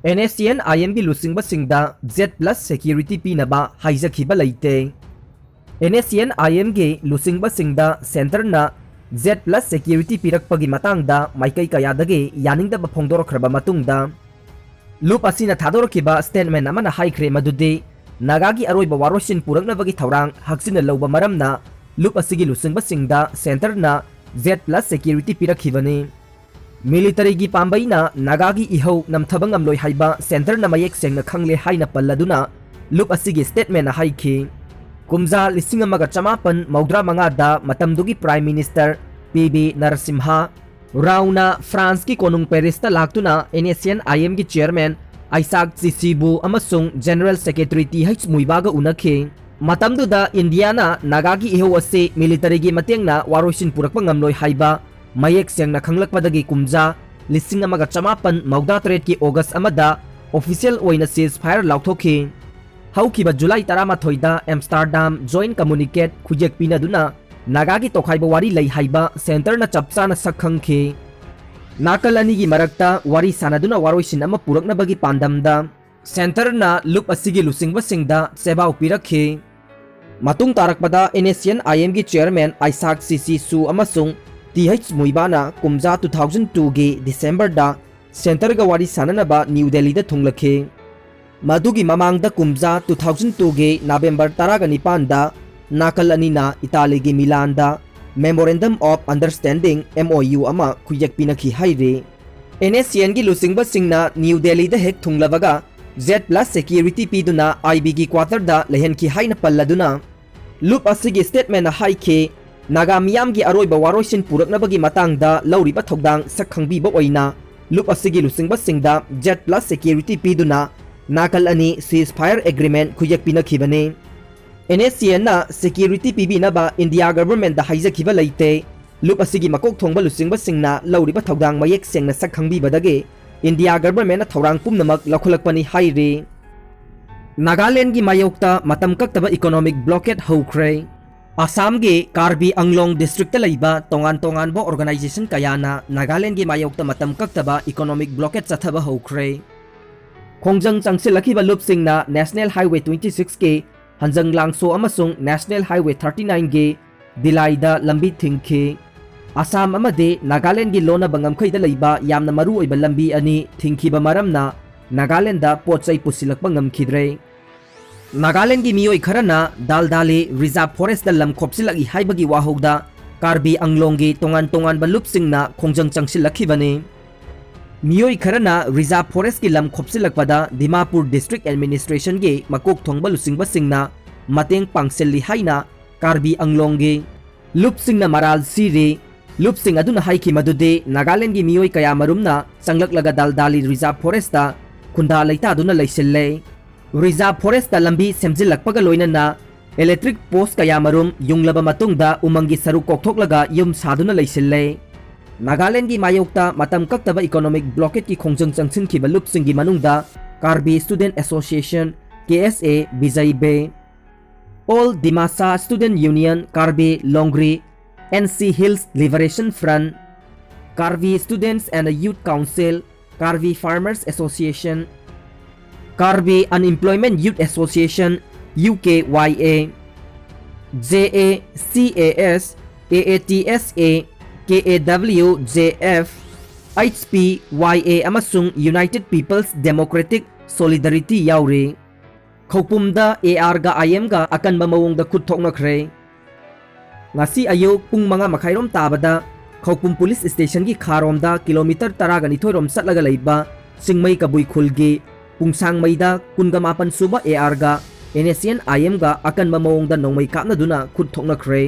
NSCN-IM की लुसिंगबसिंगदा Z+ security पीनबा हाइजखिबा लेते NSCN-IM की लुसिंगबसिंगदा सेंटरना Z+ security पीरकपगी मतंगदा माइकई कयादगे यानिंगदबा फोंदोरखरबा मतुंगदा लूप असिना थादोरखिबा स्टेटमेंट अमना हाइख्रे मदुदे नागागी अरोइबा वारोसिन पुरकनबगी थौरांग हक्सिना लौबा मरमना लूप असिगी लुसिंगबसिंगदा सेंटरना Z+ security पीरखिबने मिलिटरी की पांबईना नागागी इहौ नमथबंगमलोय हाइबा सेंटर न मयेक सेंगना खंगले हाइना पल्लदुना लूप असिगी स्टेटमेंट हाइखि कुमजा 1995 दा मतमदुगी प्राइम मिनिस्टर PB नरसिम्हा राउना फ्रांस की कोनुंग पेरिस लाक्तुना NSCN-IM की चेयरमैन आइसाक चिसीबू अमसुंग जनरल सेक्रेटरी TH मुइबागा उनखे मतमदुदा इंडियाना नागागी इहौ असे मिलिटरी की मतेंगना वारोसिन पुरकपा ngamloi हाइबा मयेक सेंगना खंगलकपदगी कुमजा 1993 की ऑगस्ट अमदा ऑफिशियल ओइना सीज फायर लाउथोखि हौखिबा जुलाई 13 दा एम्स्टरडाम जॉइंट कम्युनिकेट खुजेक पिनादुना नागागी तोखाइबा वारी लई हाइबा सेंटरना चपचाना सखंखि नाकल अनी की मरक्ता वारी सानादुना वारोइसिन अमा पुरकनबगी पांदमदा सेंटरना लूप असिगी लुसिंगबसिंगदा सेबाउ पिरखि मतुंग तारकपदा NSCN-IM की चेयरमैन आइसाक सीसी सु अमसुंग TH मुइबाना कुमजा 2002 की दिसंबर दा सेंटर का वारी साननबा न्यू दिल्ली दा थुंगलखे मदुगी ममांगदा कुमजा 2002 की नवंबर 19 दा नाकल अनीना इटाली की मिलान दा मेमोरेंडम ऑफ अंडरस्टैंडिंग MOU अमा खुयक पिनखि हाइरे NSCN की लुसिंगबसिंगना न्यू दिल्ली दा हेक थुंगलबगा Z+ security पीदुना IB की क्वार्टर दा लेहनखि हाइना पल्लदुना लूप असिगी स्टेटमेंट हाइखे नागा मियाम की अरोइबा वारोइसिन पुरकनबगी मतंगदा लौरिबा थौदांग सखंगबीबा ओइना लूप असिगी लुसिंगबसिंगदा Z+ security पीदुना नाकल अनी सीज फायर एग्रीमेंट खुयक पिनखिबने NSCN ना security पीबीनबा इंडिया गवर्नमेंट दा हाइजखिबा लेते loop असिगी मकोक thongba लुसिंगबसिंगना लौरिबा थौदांग मयेक सेंगना सखंगबीबदगे India government थौरांग पुमनमक लौखलकपनी हाइरे Nagaland की मायोक्ता मतम कक्तबा इकोनॉमिक ब्लॉकेट हौख्रे आसाम के कार्बी अंगलोंग डिस्ट्रिक्ट लैबा तोंगान तोंगान ऑर्गेनाइजेशन कयाना नागालैंड की मायोक्ता मतम कक्तबा इकोनॉमिक ब्लॉकेट चथबा हौख्रे खोंजंग चंगसिलखिबा लूपसिंगना नेशनल हाईवे 26 के हंजंग लांगसो अमसुंग नेशनल हाईवे 39 के दिलाइदा लंबी थिंखि आसाम अमदे नागालैंड की लोना बंगमखैदा लैबा यामना मरु ओइबा लंबी अनि थिंखिबा मरमना नागालैंड दा पोचै पुसिलकपा ngamkhidre नागालैंड की मियोई खरना दालदाली रिजर्व फॉरेस्ट लम खोपसिलगी हाइबगी वाहौदा कार्बी अंगलोंगी तोंगान तोंगान बलुपसिंगना खोंजंग चंगसिलखिबने मियोई खरना रिजर्व फॉरेस्ट की लम खोपसिलकपदा दिमापुर डिस्ट्रिक्ट एडमिनिस्ट्रेशन के मकोक थोंगबा लुसिंगबसिंगना मतेंग पांगसिल्ली हाइना कार्बी अंगलोंगी लुपसिंगना मराल सिरे लुपसिंग अदुना हाइखि मदुदे नागालैंड की मियोई कया मरुमना संगलकलगा दालदाली रिजर्व फॉरेस्ट खुंदा लैतादुना लैसिल्ले रिजर्व फॉरेस्ट लंबी सेमजिलकपगा लोइनना इलेक्ट्रिक पोस्ट कया मरुम युंगलबा मतुंगदा उमंगी सरू कोकथोकलगा युम सादुना लैसिल्ले नागालैंड की मायोक्ता मतम कक्तबा इकोनॉमिक ब्लॉकेट की खोंजंग चंगसिनखिबा लुपसिंगी मनुंगदा कार्बी स्टूडेंट एसोसिएशन KSA बिजैबे all Dimasa student union Karbi Longri NC hills liberation front Karbi students and youth council Karbi farmers association Karbi unemployment youth association UKYA JACAS AATSA KAWJF HPYA अमसुंग यूनाइटेड पीपल्स डेमोक्रेटिक सोलिडरिटी याउरे खौपुमदा AR गा IM गा अकनबा मवोंगदा खुदथोकनखरे ngasi ayuk pung manga makhairom tabada khopum police station की खारोमदा kilometre 12 rom satlaga leiba singmai kabui khulgi पुंसांग मैदा कुनगा मापन सुबा AR गा NSCN-IM गा अकनबा मवोंगदा नोंमै कापनादुना खुद थोकनखरे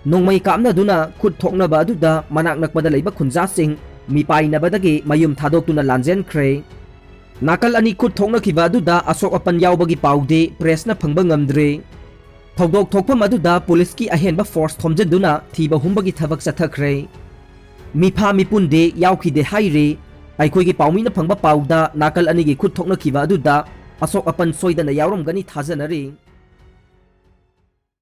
नोंमै कापनादुना खुद थोकनबा अदुदा मनाक नकपदा लैबा खुंजासिंग मिपाइनबदगी मयुम थादोक्तुना लांजेनखरे नाकल अनि खुद थोकनखिबा अदुदा अशोक अपन यावबगी पाउदे प्रेसना फंगबा ngamdre थौदोक थोकफम अदुदा पुलिस की अहेनबा फोर्स थोमजदुना थीबा हुंबगी थबक चथखरे मिफा मिपुंदे यावखिदे हाइरे अखोई पाउमीना फंगबा पाउदा नाकल अनिगी खुद थोकनखिबा अदुदा अशोक अपन सोइदना यावरमगनी थाजनरे।